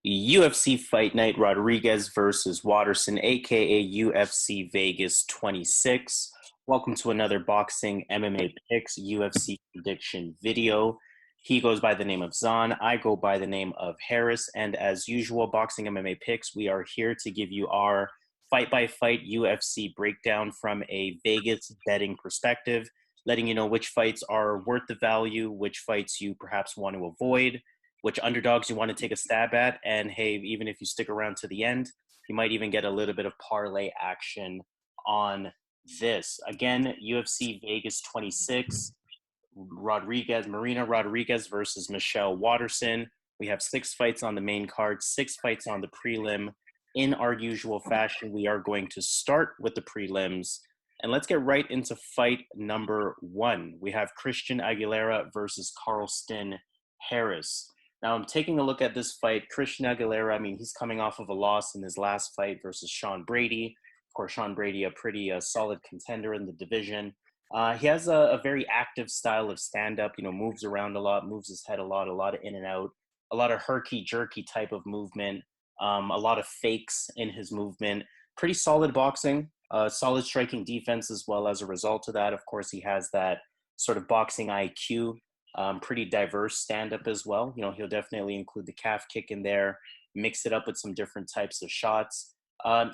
UFC Fight Night Rodriguez versus Waterson, aka UFC Vegas 26. Welcome to another boxing MMA picks UFC prediction video. He goes by the name of Zan. I go by the name of Harris. And as usual, boxing MMA picks, we are here to give you our fight by fight UFC breakdown from a Vegas betting perspective, letting you know which fights are worth the value, which fights you perhaps want to avoid, which underdogs you want to take a stab at. And hey, even if you stick around to the end, you might even get a little bit of parlay action on this. Again, UFC Vegas 26, Marina Rodriguez versus Michelle Waterson. We have 6 fights on the main card, 6 fights on the prelim. In our usual fashion, we are going to start with the prelims. And let's get right into fight number 1. We have Christian Aguilera versus Carlston Harris. Now, I'm taking a look at this fight. Christian Aguilera, I mean, he's coming off of a loss in his last fight versus Sean Brady. Of course, Sean Brady, a pretty solid contender in the division. He has a very active style of stand-up, moves around a lot, moves his head a lot of in and out, a lot of herky-jerky type of movement, a lot of fakes in his movement. Pretty solid boxing, solid striking defense as well as a result of that. Of course, he has that sort of boxing IQ. Pretty diverse stand-up as well. He'll definitely include the calf kick in there, mix it up with some different types of shots.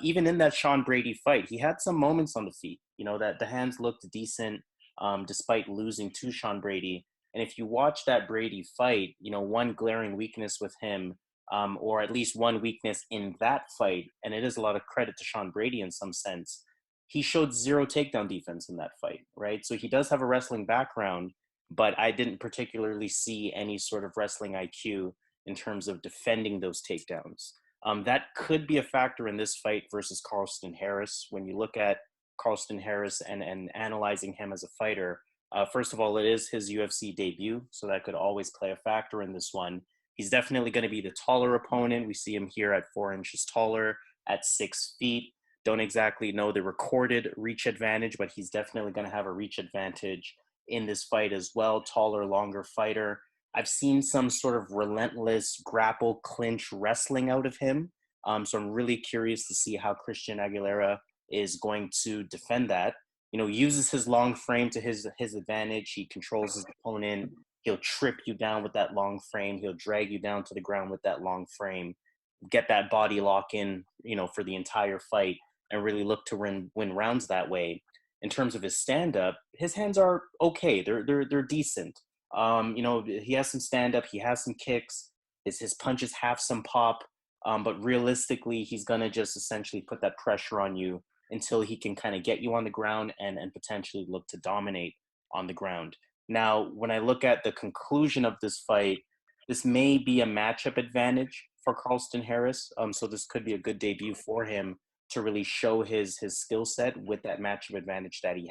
Even in that Sean Brady fight, he had some moments on the feet, that the hands looked decent despite losing to Sean Brady. And if you watch that Brady fight, one glaring weakness with him, or at least one weakness in that fight, and it is a lot of credit to Sean Brady in some sense, he showed zero takedown defense in that fight, right? So he does have a wrestling background, but I didn't particularly see any sort of wrestling IQ in terms of defending those takedowns. That could be a factor in this fight versus Carlston Harris. When you look at Carlston Harris and analyzing him as a fighter, first of all, it is his UFC debut, so that could always play a factor in this one. He's definitely going to be the taller opponent. We see him here at 4 inches taller, at 6 feet. Don't exactly know the recorded reach advantage, but he's definitely going to have a reach advantage in this fight as well. Taller, longer fighter. I've seen some sort of relentless grapple clinch wrestling out of him. So I'm really curious to see how Christian Aguilera is going to defend that. Uses his long frame to his advantage. He controls his opponent. He'll trip you down with that long frame. He'll drag you down to the ground with that long frame. Get that body lock in, for the entire fight and really look to win rounds that way. In terms of his stand-up, his hands are okay. They're decent. He has some stand-up. He has some kicks. His punches have some pop. But realistically, he's going to just essentially put that pressure on you until he can kind of get you on the ground and potentially look to dominate on the ground. Now, when I look at the conclusion of this fight, this may be a matchup advantage for Carlston Harris. So this could be a good debut for him to really show his skill set with that matchup advantage that he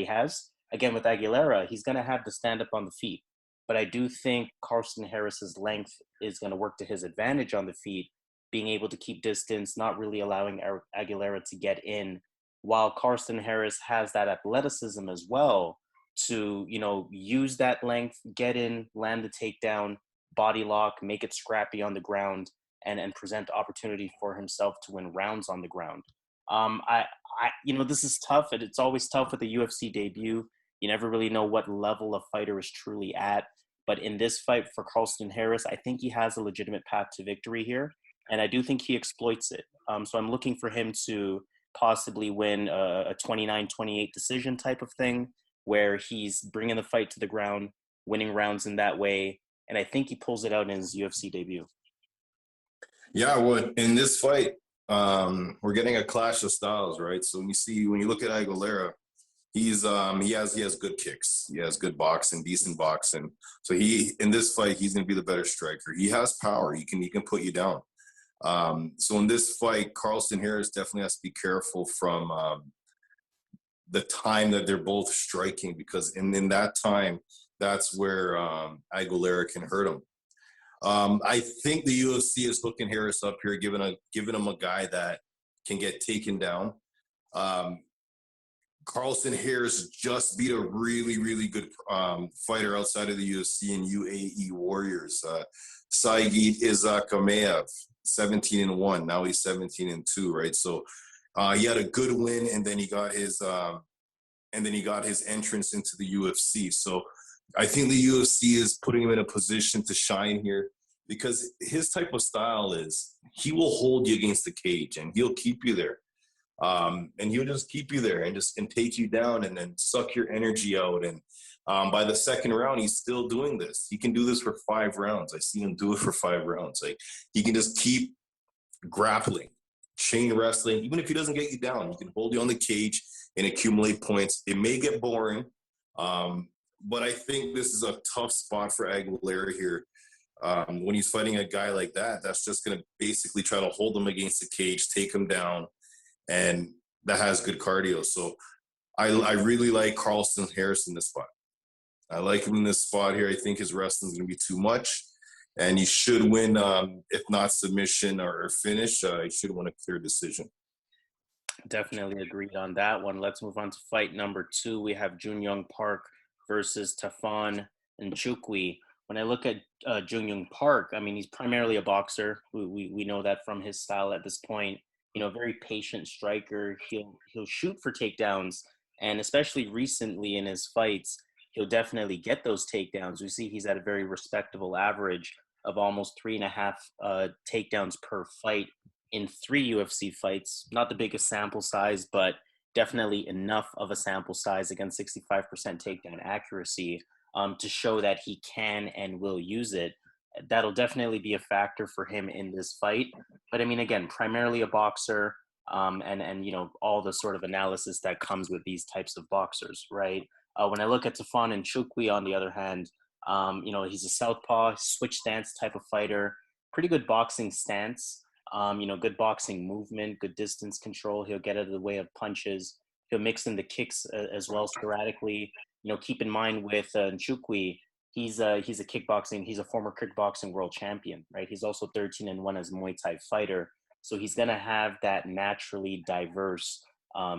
has. Again, with Aguilera, he's going to have the stand-up on the feet. But I do think Carlston Harris's length is going to work to his advantage on the feet, being able to keep distance, not really allowing Aguilera to get in, while Carlston Harris has that athleticism as well to, use that length, get in, land the takedown, body lock, make it scrappy on the ground, and present opportunity for himself to win rounds on the ground. This is tough, and it's always tough with a UFC debut. You never really know what level a fighter is truly at. But in this fight for Carlston Harris, I think he has a legitimate path to victory here, and I do think he exploits it. So I'm looking for him to possibly win a 29-28 decision type of thing, where he's bringing the fight to the ground, winning rounds in that way, and I think he pulls it out in his UFC debut. Yeah, well, in this fight, we're getting a clash of styles, right? So when you look at Aguilera, he has good kicks, he has good boxing, decent boxing. So in this fight, he's going to be the better striker. He has power. He can put you down. So in this fight, Carlston Harris definitely has to be careful from the time that they're both striking, because in that time, that's where Aguilera can hurt him. I think the UFC is hooking Harris up here, giving him a guy that can get taken down. Carlston Harris just beat a really, really good fighter outside of the UFC and UAE Warriors. Saigid Izakamev, 17-1. Now he's 17-2, right? So he had a good win, and then he got his entrance into the UFC. So I think the UFC is putting him in a position to shine here because his type of style is he will hold you against the cage and he'll keep you there. And he'll just keep you there and take you down and then suck your energy out. And by the second round, he's still doing this. He can do this for 5 rounds. I see him do it for 5 rounds. Like he can just keep grappling, chain wrestling. Even if he doesn't get you down, he can hold you on the cage and accumulate points. It may get boring, but I think this is a tough spot for Aguilera here. When he's fighting a guy like that, that's just going to basically try to hold him against the cage, take him down, and that has good cardio. So I really like Carlston Harris in this spot. I like him in this spot here. I think his wrestling is going to be too much, and he should win, if not submission or finish. He should win a clear decision. Definitely agreed on that one. Let's move on to fight number 2. We have Jun Park versus Tafon Nchukwi. When I look at Jun Park, I mean, he's primarily a boxer. We know that from his style at this point. You know, very patient striker. He'll shoot for takedowns, and especially recently in his fights, he'll definitely get those takedowns. We see he's at a very respectable average of almost 3.5 takedowns per fight in 3 UFC fights. Not the biggest sample size, but definitely enough of a sample size against 65% takedown accuracy to show that he can and will use it. That'll definitely be a factor for him in this fight. But I mean, again, primarily a boxer, and you know, all the sort of analysis that comes with these types of boxers, right? When I look at Tafon Nchukwi, on the other hand, you know, he's a southpaw, switch stance type of fighter, pretty good boxing stance, you know, good boxing movement, good distance control. He'll get out of the way of punches. He'll mix in the kicks as well sporadically. You know, keep in mind with Nchukwi, he's a former kickboxing world champion, right? He's also 13-1 as a Muay Thai fighter. So he's going to have that naturally diverse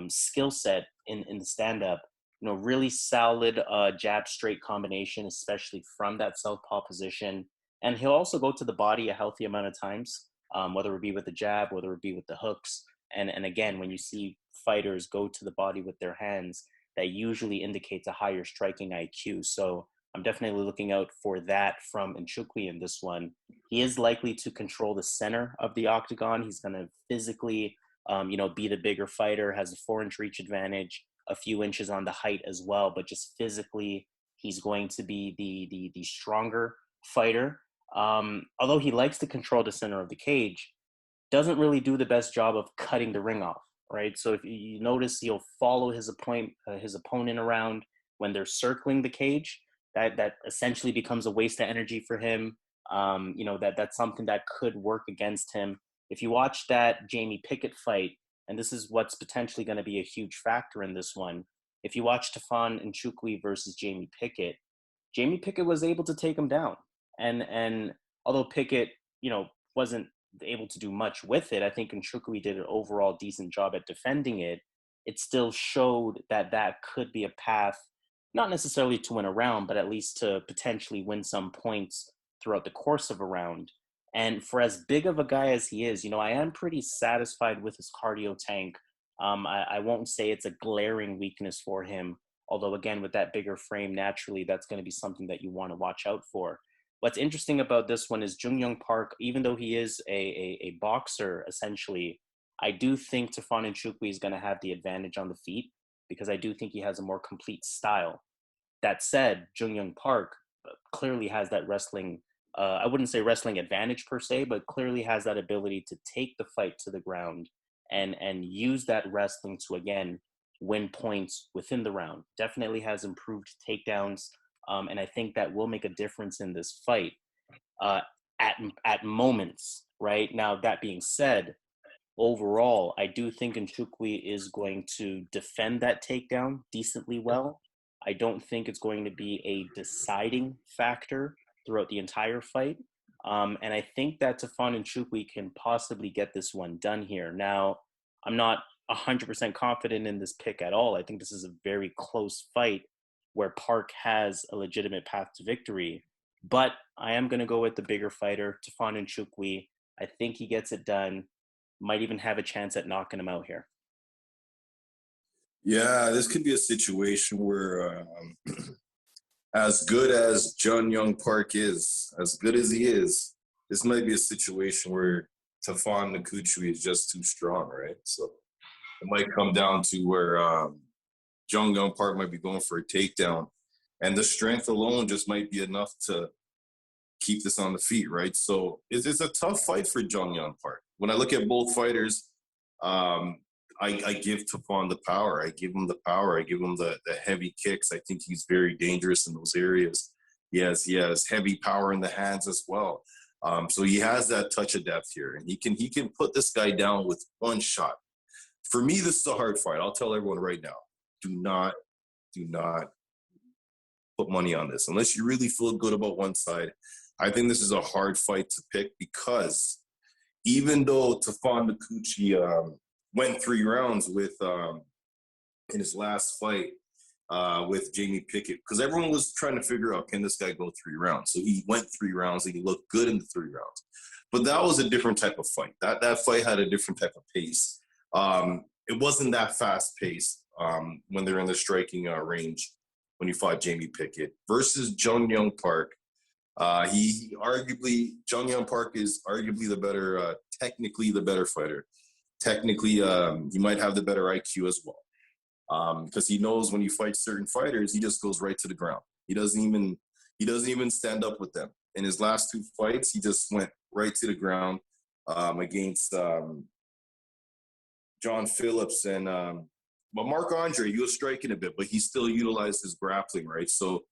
skill set in the stand-up. You know, really solid jab straight combination, especially from that southpaw position. And he'll also go to the body a healthy amount of times, whether it be with the jab, whether it be with the hooks. And again, when you see fighters go to the body with their hands, that usually indicates a higher striking IQ. So I'm definitely looking out for that from Nchukwi in this one. He is likely to control the center of the octagon. He's going to physically, you know, be the bigger fighter, has a 4-inch reach advantage, a few inches on the height as well, but just physically, he's going to be the stronger fighter. Although he likes to control the center of the cage, doesn't really do the best job of cutting the ring off, right? So if you notice, he'll follow his opponent around when they're circling the cage. That essentially becomes a waste of energy for him. You know, that's something that could work against him. If you watch that Jamie Pickett fight, and this is what's potentially going to be a huge factor in this one, if you watch Tafon Nchukwi versus Jamie Pickett was able to take him down. And although Pickett, you know, wasn't able to do much with it, I think Nchukwi did an overall decent job at defending it. It still showed that could be a path, not necessarily to win a round, but at least to potentially win some points throughout the course of a round. And for as big of a guy as he is, you know, I am pretty satisfied with his cardio tank. I won't say it's a glaring weakness for him, although again, with that bigger frame, naturally, that's going to be something that you want to watch out for. What's interesting about this one is Jun Park, even though he is a boxer, essentially, I do think Tafon Nchukwi is going to have the advantage on the feet because I do think he has a more complete style. That said, Jun Park clearly has that wrestling, I wouldn't say wrestling advantage per se, but clearly has that ability to take the fight to the ground and use that wrestling to, again, win points within the round. Definitely has improved takedowns, and I think that will make a difference in this fight at moments, right? Now, that being said, overall, I do think Nchukwi is going to defend that takedown decently well. I don't think it's going to be a deciding factor throughout the entire fight. And I think that Tafon Nchukwi can possibly get this one done here. Now, I'm not 100% confident in this pick at all. I think this is a very close fight where Park has a legitimate path to victory. But I am going to go with the bigger fighter, Tafon Nchukwi. I think he gets it done. Might even have a chance at knocking him out here. Yeah, this could be a situation where, as good as Young Park is, as good as he is, this might be a situation where Tafon Nchukwi is just too strong, right? So it might come down to where Young Park might be going for a takedown, and the strength alone just might be enough to keep this on the feet, right? So it's a tough fight for Young Park. When I look at both fighters, I give Tafon the power. I give him the power. I give him the heavy kicks. I think he's very dangerous in those areas. He has heavy power in the hands as well. So he has that touch of depth here, and he can put this guy down with one shot. For me, this is a hard fight. I'll tell everyone right now: do not put money on this unless you really feel good about one side. I think this is a hard fight to pick because even though Tafon Nchukwi went 3 rounds with in his last fight with Jamie Pickett, because everyone was trying to figure out, can this guy go 3 rounds? So he went 3 rounds and he looked good in the 3 rounds. But that was a different type of fight. That fight had a different type of pace. It wasn't that fast paced when they're in the striking range when you fought Jamie Pickett versus Young Park. Young Park is arguably the better, technically the better fighter. Technically, he might have the better IQ as well, because he knows when you fight certain fighters, he just goes right to the ground. He doesn't even stand up with them. In his last 2 fights, he just went right to the ground against John Phillips and but Mark Andre. He was striking a bit, but he still utilized his grappling, right? So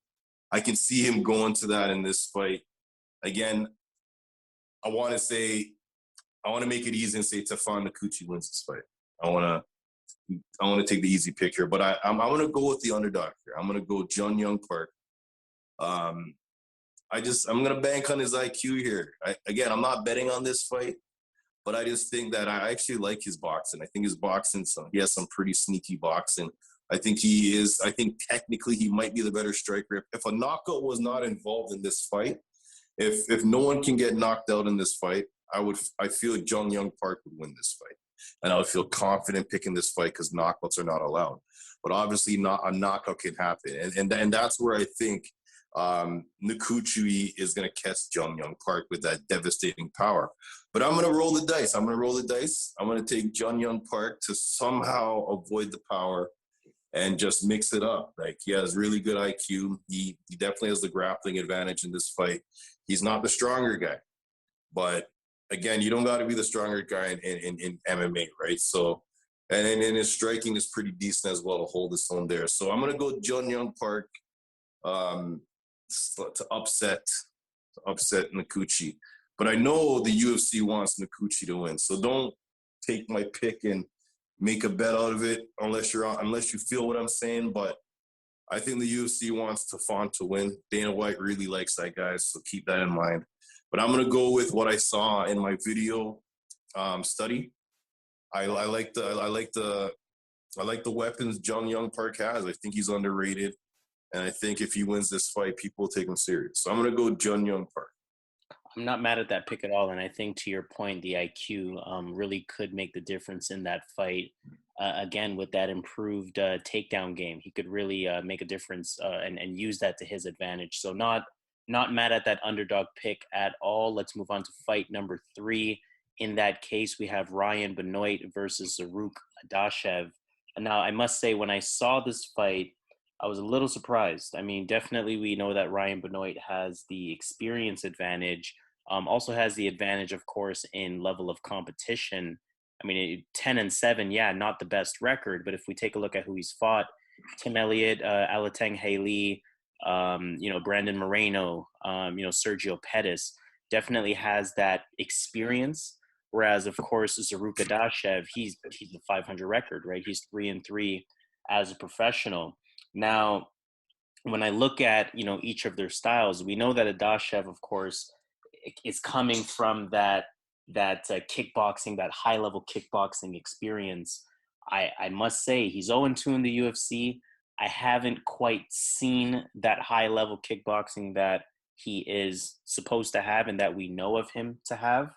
I can see him going to that in this fight. Again, I want to make it easy and say Tafon Nchukwi wins this fight. I want to take the easy pick here, but I'm going to go with the underdog here. I'm going to go Young Park. I'm going to bank on his IQ here. I'm not betting on this fight, but I just think that I actually like his boxing. I think his boxing, he has some pretty sneaky boxing. I think technically he might be the better striker. If a knockout was not involved in this fight, if no one can get knocked out in this fight, I feel Young Park would win this fight. And I would feel confident picking this fight because knockouts are not allowed. But obviously not a knockout can happen. And that's where I think Nchukwi is going to catch Young Park with that devastating power. But I'm going to roll the dice. I'm going to take Young Park to somehow avoid the power and just mix it up. Like, he has really good IQ. He definitely has the grappling advantage in this fight. He's not the stronger guy. But, again, you don't got to be the stronger guy in MMA, right? So, and his striking is pretty decent as well to hold his own there. So I'm going to go Young Park to upset Nchukwi. But I know the UFC wants Nchukwi to win. So don't take my pick and make a bet out of it unless you feel what I'm saying. But I think the UFC wants Tafon to win. Dana White really likes that guy, so keep that in mind. But I'm gonna go with what I saw in my video study. I like the weapons Young Park has. I think he's underrated, and I think if he wins this fight, people will take him serious. So I'm gonna go Young Park. I'm not mad at that pick at all. And I think, to your point, the IQ really could make the difference in that fight. Again, with that improved takedown game, he could really make a difference and use that to his advantage. So not mad at that underdog pick at all. Let's move on to fight number 3. In that case, we have Ryan Benoit versus Zarrukh Adashev. And now I must say, when I saw this fight, I was a little surprised. I mean, definitely we know that Ryan Benoit has the experience advantage, also has the advantage, of course, in level of competition. I mean, 10-7, yeah, not the best record, but if we take a look at who he's fought, Tim Elliott, Alateng Haley, Brandon Moreno, Sergio Pettis, definitely has that experience. Whereas, of course, Zarrukh Adashev, he's a 500 record, right? He's 3-3 as a professional. Now, when I look at, each of their styles, we know that Adashev, of course, is coming from that kickboxing, that high level kickboxing experience. I must say he's 0-2 in the UFC. I haven't quite seen that high level kickboxing that he is supposed to have and that we know of him to have.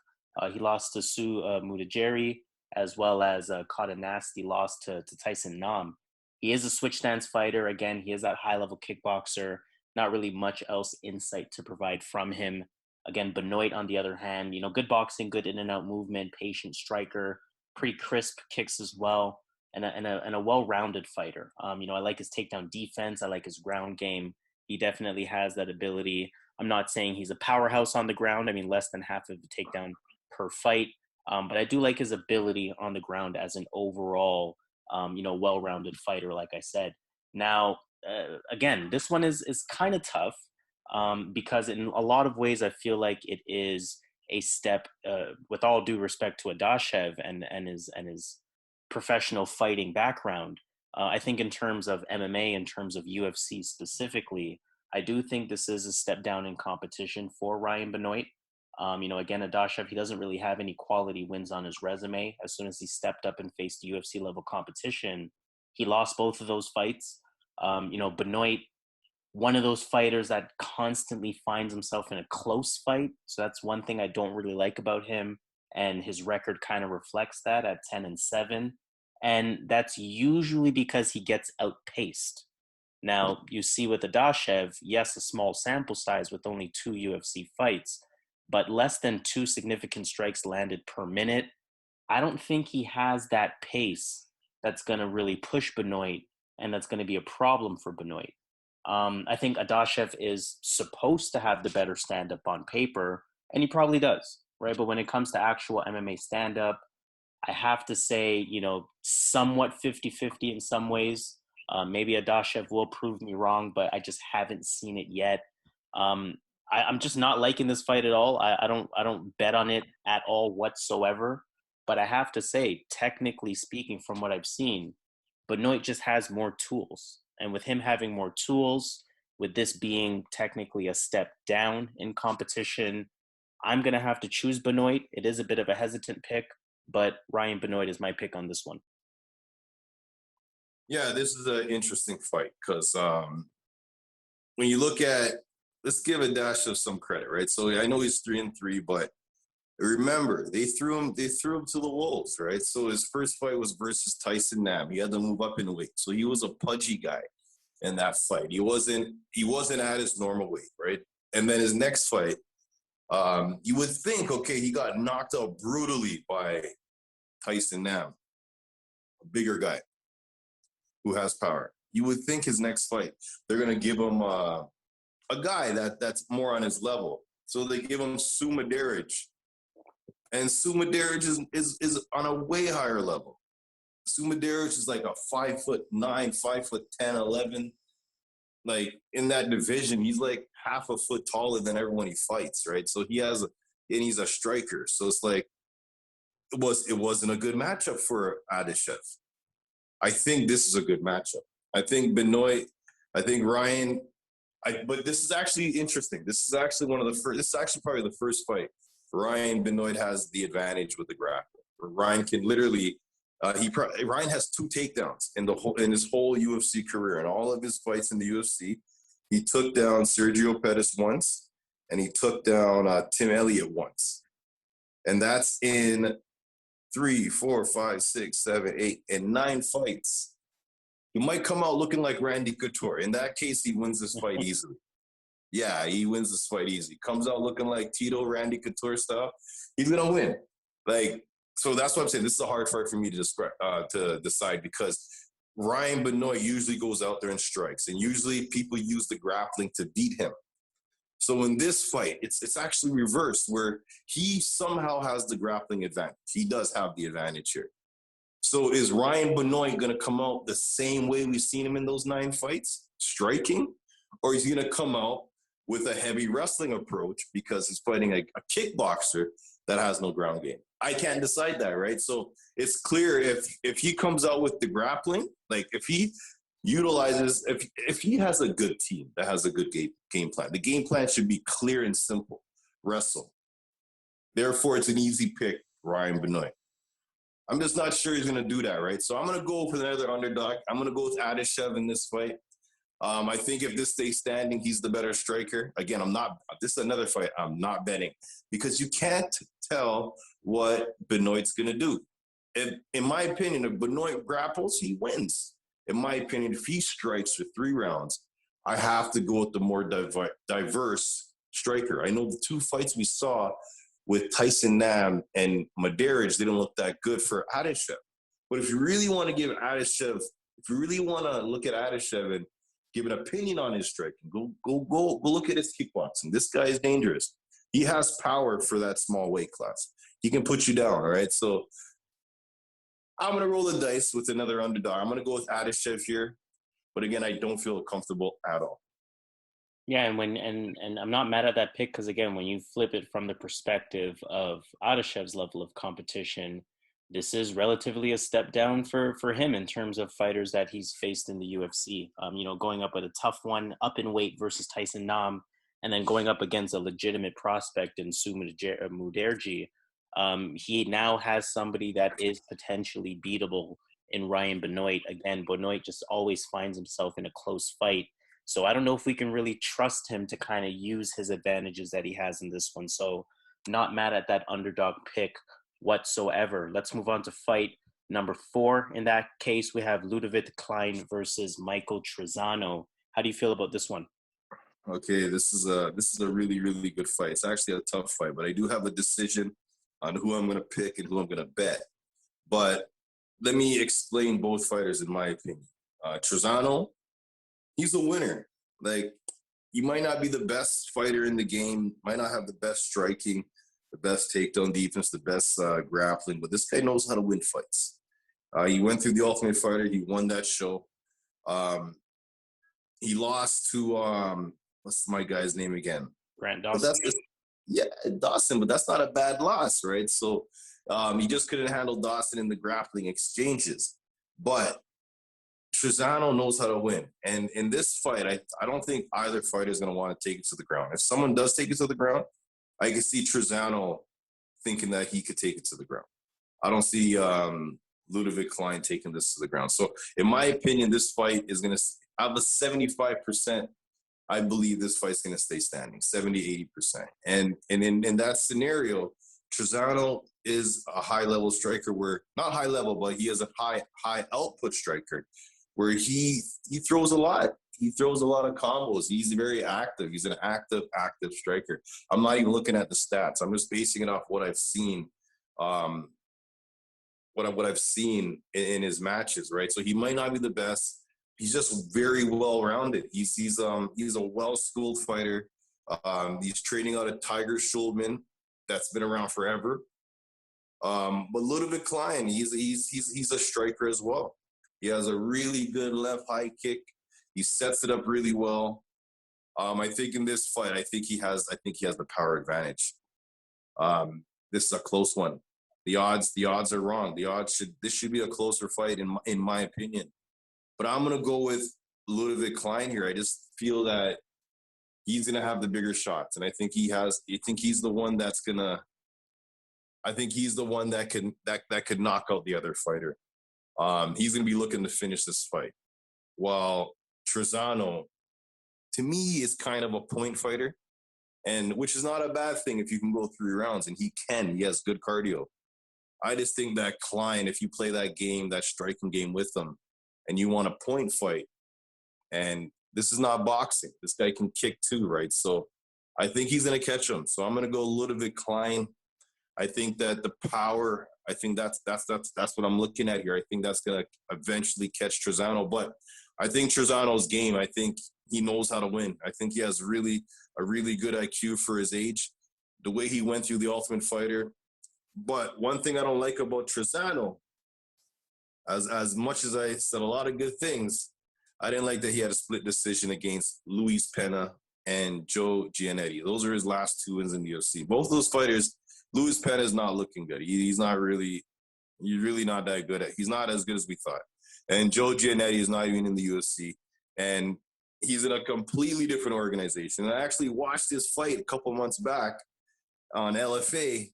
He lost to Su Mutajiri, as well as caught a nasty loss to Tyson Nam. He is a switch stance fighter. Again, he is that high level kickboxer. Not really much else insight to provide from him. Again, Benoit, on the other hand, good boxing, good in and out movement, patient striker, pretty crisp kicks as well, and a well-rounded fighter. I like his takedown defense. I like his ground game. He definitely has that ability. I'm not saying he's a powerhouse on the ground. I mean, less than half of the takedown per fight. But I do like his ability on the ground as an overall, well-rounded fighter, like I said. Now, again, this one is kind of tough because in a lot of ways I feel like it is a step, with all due respect to Adashev and his professional fighting background. I think in terms of MMA, in terms of UFC specifically, I do think this is a step down in competition for Ryan Benoit. Again, Adashev, he doesn't really have any quality wins on his resume. As soon as he stepped up and faced UFC level competition, he lost both of those fights. Benoit, one of those fighters that constantly finds himself in a close fight. So that's one thing I don't really like about him. And his record kind of reflects that at 10-7. And that's usually because he gets outpaced. Now, you see with Adashev, yes, a small sample size with only 2 UFC fights, but less than 2 significant strikes landed per minute. I don't think he has that pace that's going to really push Benoit, and that's going to be a problem for Benoit. I think Adashev is supposed to have the better stand-up on paper, and he probably does, right? But when it comes to actual MMA stand-up, I have to say, somewhat 50-50 in some ways. Maybe Adashev will prove me wrong, but I just haven't seen it yet. I'm just not liking this fight at all. I don't bet on it at all whatsoever. But I have to say, technically speaking, from what I've seen, Benoit just has more tools. And with him having more tools, with this being technically a step down in competition, I'm going to have to choose Benoit. It is a bit of a hesitant pick, but Ryan Benoit is my pick on this one. Yeah, this is an interesting fight because when you look at, let's give Adashev some credit, right? So I know he's 3-3, but remember they threw him to the wolves, right? So his first fight was versus Tyson Nam. He had to move up in weight, so he was a pudgy guy in that fight. He wasn't at his normal weight, right? And then his next fight, you would think, okay, he got knocked out brutally by Tyson Nam, a bigger guy who has power. You would think his next fight, they're going to give him a guy that's more on his level. So they give him Sumaderij. And Sumaderij is on a way higher level. Sumaderij is like a 5'9", 5'10", 11. Like in that division, he's like half a foot taller than everyone he fights, right? So and he's a striker. So it's like, it wasn't a good matchup for Adashev. I think this is a good matchup. I think Benoit, I think Ryan, but this is actually interesting. This is actually this is actually probably the first fight Ryan Benoit has the advantage with the grappling. Ryan can literally, Ryan has 2 takedowns in his whole UFC career. In all of his fights in the UFC, he took down Sergio Pettis once, and he took down Tim Elliott once. And that's in 3, 4, 5, 6, 7, 8, and 9 fights. He might come out looking like Randy Couture. In that case, he wins this fight easily. Yeah, he wins this fight easy. Comes out looking like Tito, Randy Couture style. He's gonna win. So that's what I'm saying. This is a hard fight for me to decide because Ryan Benoit usually goes out there and strikes, and usually people use the grappling to beat him. So in this fight, it's actually reversed, where he somehow has the grappling advantage. He does have the advantage here. So is Ryan Benoit going to come out the same way we've seen him in those 9 fights, striking? Or is he going to come out with a heavy wrestling approach because he's fighting a kickboxer that has no ground game? I can't decide that, right? So it's clear if he comes out with the grappling, like if he utilizes, if he has a good team that has a good game plan, the game plan should be clear and simple. Wrestle. Therefore, it's an easy pick, Ryan Benoit. I'm just not sure he's going to do that, right? So I'm going to go for another underdog. I'm going to go with Adashev in this fight. I think if this stays standing, he's the better striker. Again, this is another fight I'm not betting because you can't tell what Benoit's going to do. In my opinion, if Benoit grapples, he wins. In my opinion, if he strikes for 3 rounds, I have to go with the more diverse striker. I know the 2 fights we saw with Tyson Nam and Madeirich didn't look that good for Adashev. But if you really want to give Adashev, if you really want to look at Adashev and give an opinion on his striking, go look at his kickboxing. This guy is dangerous. He has power for that small weight class. He can put you down, all right? So I'm going to roll the dice with another underdog. I'm going to go with Adashev here. But again, I don't feel comfortable at all. Yeah, and I'm not mad at that pick because, again, when you flip it from the perspective of Adashev's level of competition, this is relatively a step down for him in terms of fighters that he's faced in the UFC. Going up with a tough one, up in weight versus Tyson Nam, and then going up against a legitimate prospect in Su Mudaerji. He now has somebody that is potentially beatable in Ryan Benoit. Again, Benoit just always finds himself in a close fight. So I don't know if we can really trust him to kind of use his advantages that he has in this one. So not mad at that underdog pick whatsoever. Let's move on to fight number 4. In that case, we have Ľudovít Klein versus Michael Trizano. How do you feel about this one? Okay, this is a really, really good fight. It's actually a tough fight, but I do have a decision on who I'm going to pick and who I'm going to bet. But let me explain both fighters in my opinion. Trizano, he's a winner. Like, he might not be the best fighter in the game, might not have the best striking, the best takedown defense, the best grappling, but this guy knows how to win fights. He went through the Ultimate Fighter. He won that show. He lost to, what's my guy's name again? Grant Dawson. Dawson, but that's not a bad loss, right? So he just couldn't handle Dawson in the grappling exchanges. But Trizano knows how to win. And in this fight, I don't think either fighter is going to want to take it to the ground. If someone does take it to the ground, I can see Trizano thinking that he could take it to the ground. I don't see Ľudovít Klein taking this to the ground. So in my opinion, this fight is going to – out of the 75%, I believe this fight's going to stay standing, 70, 80%. And in that scenario, Trizano is a high-level striker where – not high-level, but he is a high-output striker where he throws a lot. He throws a lot of combos. He's very active. He's an active striker. I'm not even looking at the stats. I'm just basing it off what I've seen, what I've seen in his matches, right? So he might not be the best. He's just very well-rounded. He's a well-schooled fighter. He's training out of Tiger Schulman, that's been around forever. But Ľudovít Klein, he's a striker as well. He has a really good left high kick. He sets it up really well. I think in this fight, I think he has the power advantage. This is a close one. The odds are wrong. This should be a closer fight in my opinion. But I'm gonna go with Ľudovít Klein here. I just feel that he's gonna have the bigger shots, and I think he's the one that could knock out the other fighter. He's gonna be looking to finish this fight. While Trizano, to me, is kind of a point fighter, and which is not a bad thing if you can go 3 rounds, and he has good cardio. I just think that Klein, if you play that game, that striking game with him, and you want a point fight, and this is not boxing. This guy can kick too, right? So I think he's going to catch him. So I'm going to go Ľudovít Klein. I think that the power, I think that's what I'm looking at here. I think that's going to eventually catch Trizano. But I think Trizano's game, I think he knows how to win. I think he has a really good IQ for his age, the way he went through the Ultimate Fighter. But one thing I don't like about Trizano, as much as I said a lot of good things, I didn't like that he had a split decision against Luis Pena and Joe Giannetti. Those are his last 2 wins in the UFC. Both those fighters, Luis Pena is not looking good. He's really not that good. He's not as good as we thought. And Joe Giannetti is not even in the UFC. And he's in a completely different organization. And I actually watched this fight a couple months back on LFA.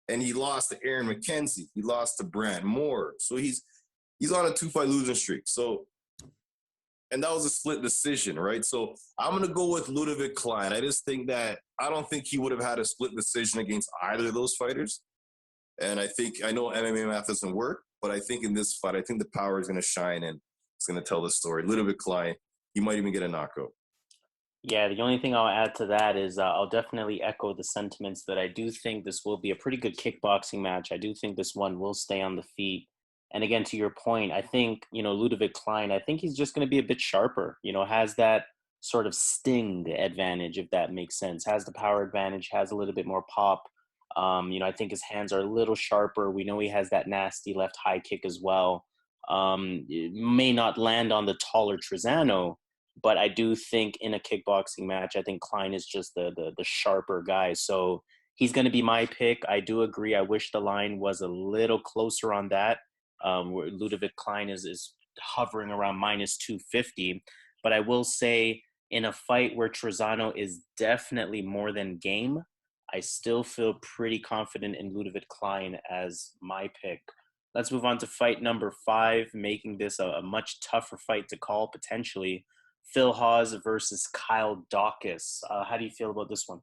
and he lost to Aaron McKenzie. He lost to Brant Moore. So he's on a 2-fight losing streak. So, and that was a split decision, right? So I'm going to go with Ľudovít Klein. I just think that I don't think he would have had a split decision against either of those fighters. And I know MMA math doesn't work, but I think in this fight, I think the power is going to shine and it's going to tell the story. Ľudovít Klein, he might even get a knockout. Yeah, the only thing I'll add to that is I'll definitely echo the sentiments that I do think this will be a pretty good kickboxing match. I do think this one will stay on the feet. And again, to your point, I think, Ľudovít Klein, I think he's just going to be a bit sharper, has that sort of sting advantage, if that makes sense, has the power advantage, has a little bit more pop. I think his hands are a little sharper. We know he has that nasty left high kick as well. It may not land on the taller Trizano, but I do think in a kickboxing match, I think Klein is just the sharper guy. So he's going to be my pick. I do agree. I wish the line was a little closer on that. Where Ľudovít Klein is hovering around minus 250. But I will say in a fight where Trizano is definitely more than game, I still feel pretty confident in Ľudovít Klein as my pick. Let's move on to fight number 5, making this a much tougher fight to call potentially. Phil Hawes versus Kyle Daukaus. How do you feel about this one?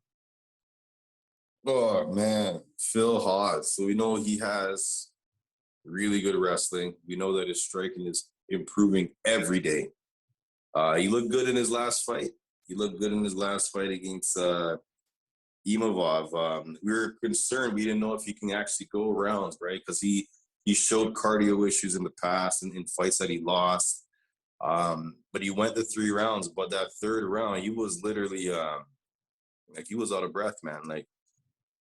Oh, man. Phil Hawes. So we know he has really good wrestling. We know that his striking is improving every day. He looked good in his last fight. Against Imavov. We were concerned. We didn't know if he can actually go rounds, right? Because he showed cardio issues in the past and in fights that he lost. But he went to 3 rounds. But that 3rd round, he was literally he was out of breath, man. Like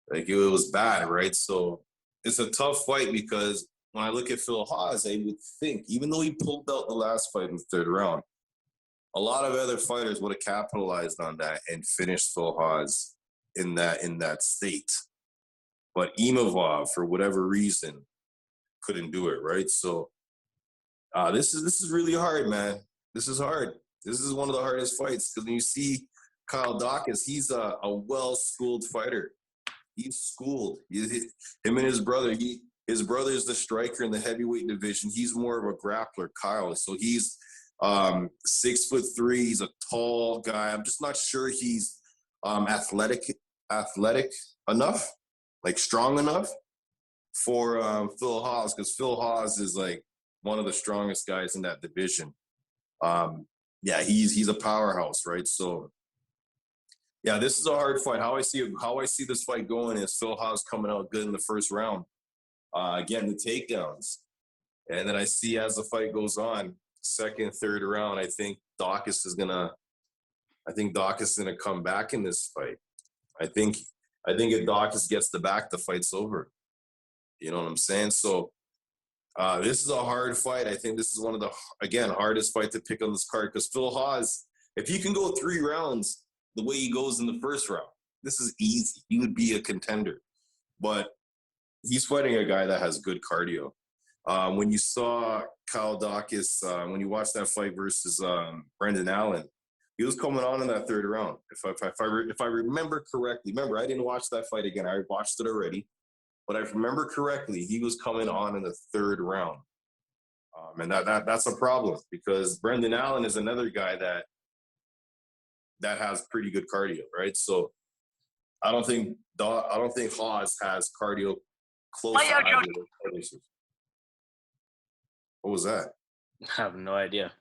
it was bad, right? So it's a tough fight because when I look at Phil Hawes, I would think, even though he pulled out the last fight in the 3rd round, a lot of other fighters would have capitalized on that and finished Phil Hawes in that state. But Imavov, for whatever reason, couldn't do it, right? So this is really hard, man. This is hard. This is one of the hardest fights because when you see Kyle Daukaus, he's a well-schooled fighter. He's schooled. Him and his brother, his brother is the striker in the heavyweight division. He's more of a grappler, Kyle. So he's 6'3". He's a tall guy. I'm just not sure he's athletic enough, like strong enough for Phil Hawes, because Phil Hawes is like one of the strongest guys in that division. He's a powerhouse, right? So yeah, this is a hard fight. How I see this fight going is Phil Hawes coming out good in the 1st round, getting the takedowns. And then I see as the fight goes on, 2nd, 3rd round, I think Daukaus is gonna come back in this fight. I think if Daukaus gets the back, the fight's over. You know what I'm saying? So this is a hard fight. I think this is one of the, again, hardest fight to pick on this card because Phil Hawes, if he can go 3 rounds the way he goes in the 1st round, this is easy. He would be a contender. But he's fighting a guy that has good cardio. When you saw Kyle Daukaus, when you watched that fight versus Brendan Allen, he was coming on in that 3rd round. If I remember correctly, remember, I didn't watch that fight again. I watched it already. But if I remember correctly, he was coming on in the 3rd round. And that's a problem because Brendan Allen is another guy that has pretty good cardio, right? So I don't think Hawes has cardio close to either of those places. What was that? I have no idea.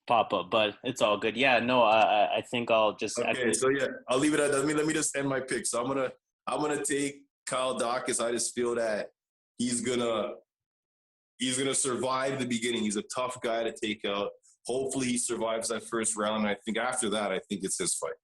Pop up, but it's all good. Yeah, no, I think I'll just. Okay, so yeah, I'll leave it at that. Let me just end my pick. So I'm gonna take Kyle Daukaus. I just feel that he's gonna survive the beginning. He's a tough guy to take out. Hopefully, he survives that 1st round. I think after that, I think it's his fight.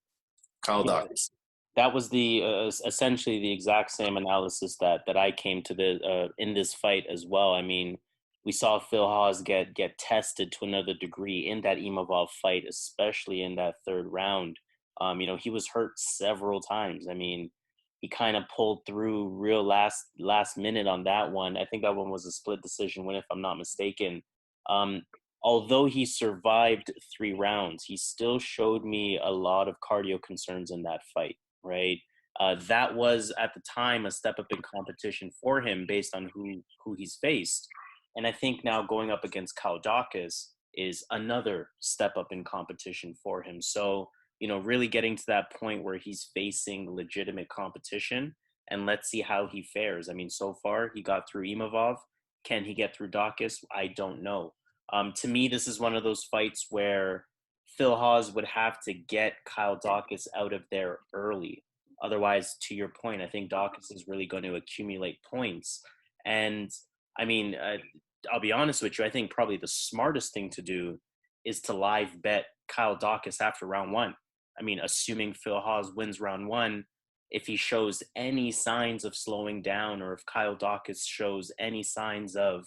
Kyle Daukaus. That was the essentially the exact same analysis that I came to in this fight as well. I mean, we saw Phil Hawes get tested to another degree in that Imavov fight, especially in that 3rd round. He was hurt several times. I mean, he kind of pulled through real last minute on that one. I think that one was a split decision win, if I'm not mistaken. Although he survived 3 rounds, he still showed me a lot of cardio concerns in that fight, right? That was at the time a step up in competition for him based on who he's faced. And I think now going up against Daukaus is another step up in competition for him. So, really getting to that point where he's facing legitimate competition, and let's see how he fares. I mean, so far he got through Imavov. Can he get through Daukaus? I don't know. To me, this is one of those fights where Phil Hawes would have to get Daukaus out of there early. Otherwise, to your point, I think Daukaus is really going to accumulate points. And I mean, I'll be honest with you, I think probably the smartest thing to do is to live bet Daukaus after round one. I mean, assuming Phil Hawes wins round one, if he shows any signs of slowing down, or if Daukaus shows any signs of,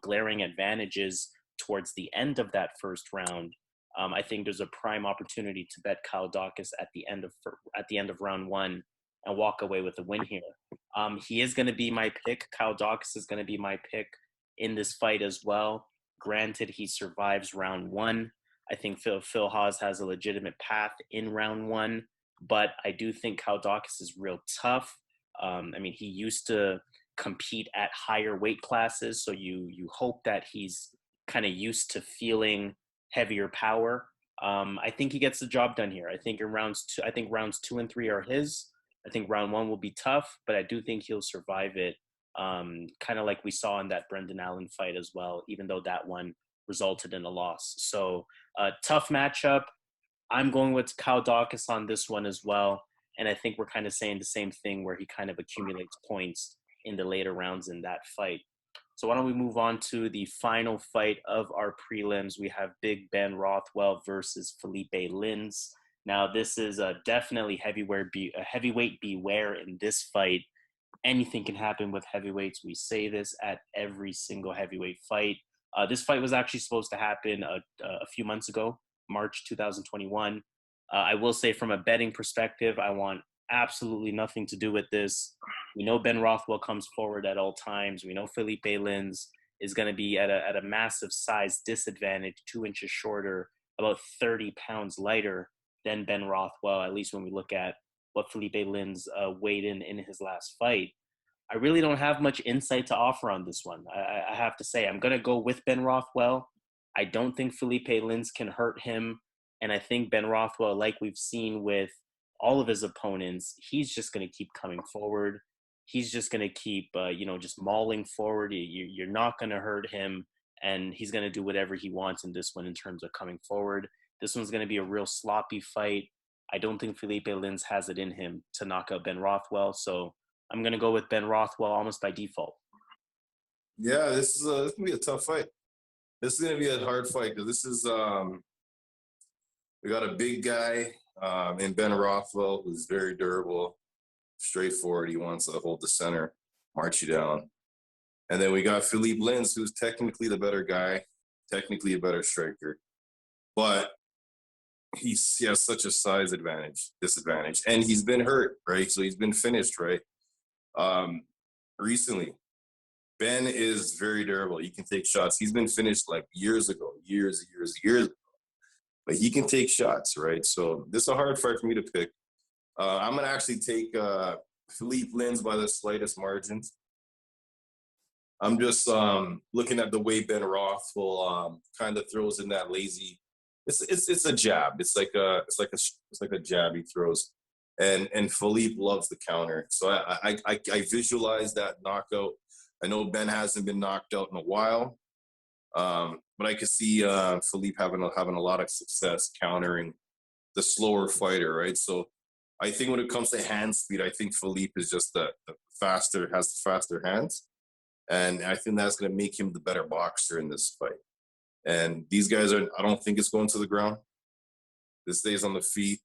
glaring advantages towards the end of that first round, I think there's a prime opportunity to bet Daukaus at the end of round one and walk away with a win here. He is going to be my pick. Daukaus is going to be my pick in this fight as well. Granted, he survives round one. I think Phil Hawes has a legitimate path in round one, but I do think Daukaus is real tough. I mean, he used to compete at higher weight classes, so you hope that he's kind of used to feeling heavier power. I think he gets the job done here. I think rounds 2 and 3 are his. I think round one will be tough, but I do think he'll survive it. Kind of like we saw in that Brendan Allen fight as well, even though that one resulted in a loss. So tough matchup. I'm going with Daukaus on this one as well. And I think we're kind of saying the same thing, where he kind of accumulates points in the later rounds in that fight. So why don't we move on to the final fight of our prelims? We have Big Ben Rothwell versus Philipe Lins. Now, this is definitely heavyweight beware in this fight. Anything can happen with heavyweights. We say this at every single heavyweight fight. This fight was actually supposed to happen a few months ago, March 2021. I will say, from a betting perspective, I want absolutely nothing to do with this. We know Ben Rothwell comes forward at all times. We know Philipe Lins is going to be at a massive size disadvantage, 2 inches shorter, about 30 pounds lighter than Ben Rothwell, at least when we look at what Philipe Lins weighed in his last fight. I really don't have much insight to offer on this one. I have to say, I'm going to go with Ben Rothwell. I don't think Philipe Lins can hurt him. And I think Ben Rothwell, like we've seen with all of his opponents, he's just going to keep coming forward. He's just going to keep, just mauling forward. You're not going to hurt him. And he's going to do whatever he wants in this one in terms of coming forward. This one's going to be a real sloppy fight. I don't think Philipe Lins has it in him to knock out Ben Rothwell. So I'm going to go with Ben Rothwell almost by default. Yeah, this is going to be a tough fight. This is going to be a hard fight, because this is we got a big guy in Ben Rothwell, who's very durable, straightforward. He wants to hold the center, march you down. And then we got Philipe Lins, who's technically the better guy, technically a better striker. But he has such a size disadvantage. And he's been hurt, right? So he's been finished, right? Recently. Ben is very durable. He can take shots. He's been finished like years ago. But he can take shots, right? So this is a hard fight for me to pick. I'm going to actually take Philipe Lins by the slightest margins. I'm just looking at the way Ben Rothwell kind of throws in that lazy. It's a jab. It's like a jab he throws, and Philipe loves the counter. So I visualize that knockout. I know Ben hasn't been knocked out in a while, but I could see Philipe having a lot of success countering the slower fighter, right? So I think when it comes to hand speed, I think Philipe is just the faster hands, and I think that's going to make him the better boxer in this fight. And these guys I don't think it's going to the ground. This stays on the feet.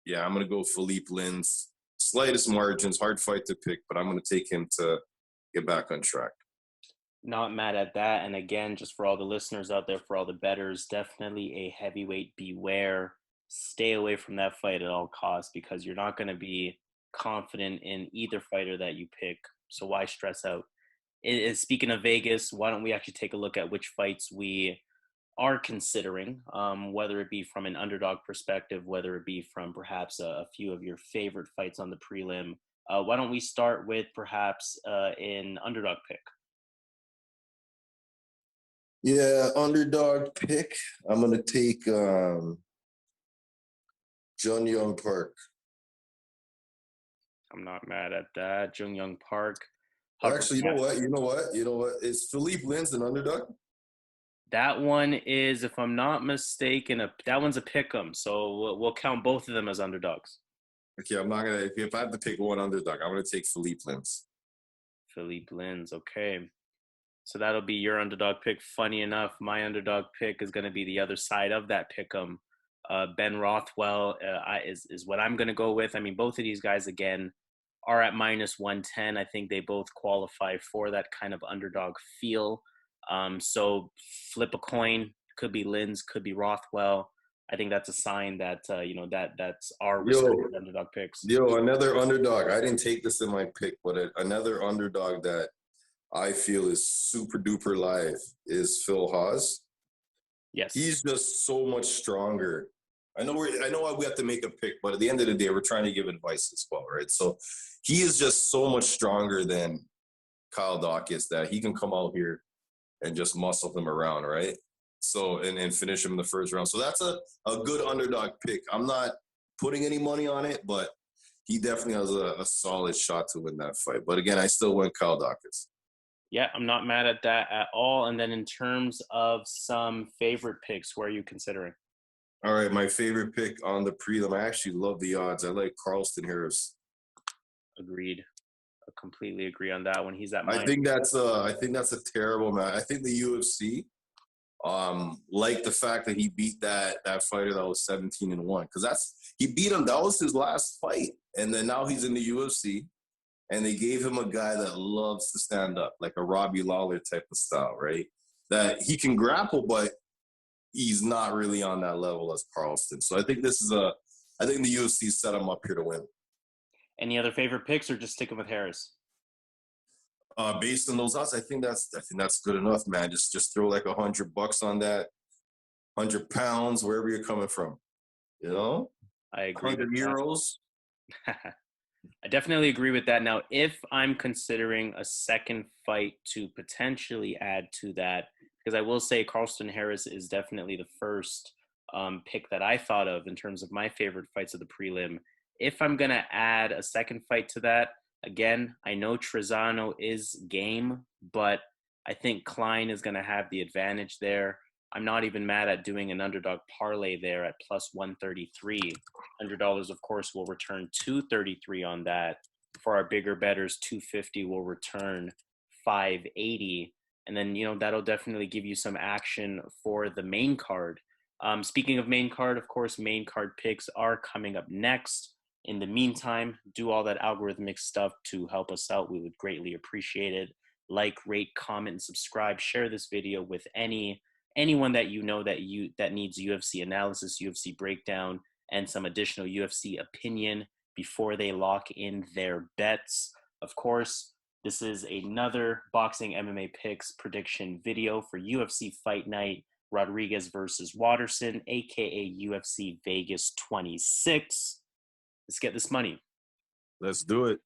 Yeah, I'm going to go Philipe Lins. Slightest margins, hard fight to pick, but I'm going to take him to get back on track. Not mad at that. And again, just for all the listeners out there, for all the bettors, definitely a heavyweight beware. Stay away from that fight at all costs, because you're not going to be confident in either fighter that you pick. So why stress out? Speaking of Vegas, why don't we actually take a look at which fights we are considering, whether it be from an underdog perspective, whether it be from perhaps a few of your favorite fights on the prelim. Why don't we start with perhaps an underdog pick? Yeah, underdog pick. I'm gonna take Young Park. I'm not mad at that. Young Park. Actually, you know what? Is Philipe Lin's an underdog? That one is, if I'm not mistaken, that one's a pick'em. So we'll count both of them as underdogs. Okay, I'm not gonna. If I have to pick one underdog, I'm gonna take Philipe Lin's. Philipe Lin's, okay. So that'll be your underdog pick. Funny enough, my underdog pick is going to be the other side of that pick'em. Ben Rothwell is what I'm going to go with. I mean, both of these guys, again, are at -110. I think they both qualify for that kind of underdog feel. So flip a coin. Could be Linz, could be Rothwell. I think that's a sign that, that's our respective underdog picks. Another underdog. I didn't take this in my pick, but another underdog that I feel is super duper live is Phil Hawes. Yes. He's just so much stronger. I know we have to make a pick, but at the end of the day, we're trying to give advice as well, right? So he is just so much stronger than Kyle Daukaus that he can come out here and just muscle him around, right? So, and finish him in the first round. So that's a good underdog pick. I'm not putting any money on it, but he definitely has a solid shot to win that fight. But again, I still went Kyle Daukaus. Yeah, I'm not mad at that at all. And then in terms of some favorite picks, who are you considering? All right, my favorite pick on the prelim. I actually love the odds. I like Carlston Harris. Agreed. I completely agree on that one. He's at I think that's a terrible match. I think the UFC like the fact that he beat that fighter that was 17-1, because he beat him. That was his last fight, and then now he's in the UFC, and they gave him a guy that loves to stand up, like a Robbie Lawler type of style, right? That he can grapple, but he's not really on that level as Carlston. So I think the UFC set him up here to win. Any other favorite picks, or just sticking with Harris? Based on those odds, I think that's good enough, man. Just throw like $100 on that, 100 pounds, wherever you're coming from. You know, I agree. 100 euros. I definitely agree with that. Now, if I'm considering a second fight to potentially add to that, because I will say Carlston Harris is definitely the first pick that I thought of in terms of my favorite fights of the prelim. If I'm going to add a second fight to that, again, I know Trizano is game, but I think Klein is going to have the advantage there. I'm not even mad at doing an underdog parlay there at +133. $100, of course, will return $233 on that. For our bigger bettors, $250 will return $580. And then, that'll definitely give you some action for the main card. Speaking of main card, of course, main card picks are coming up next. In the meantime, do all that algorithmic stuff to help us out. We would greatly appreciate it. Like, rate, comment, and subscribe. Share this video with anyone that you know that needs UFC analysis, UFC breakdown, and some additional UFC opinion before they lock in their bets. Of course, this is another boxing MMA picks prediction video for UFC Fight Night, Rodriguez versus Waterson, aka UFC Vegas 26. Let's get this money. Let's do it.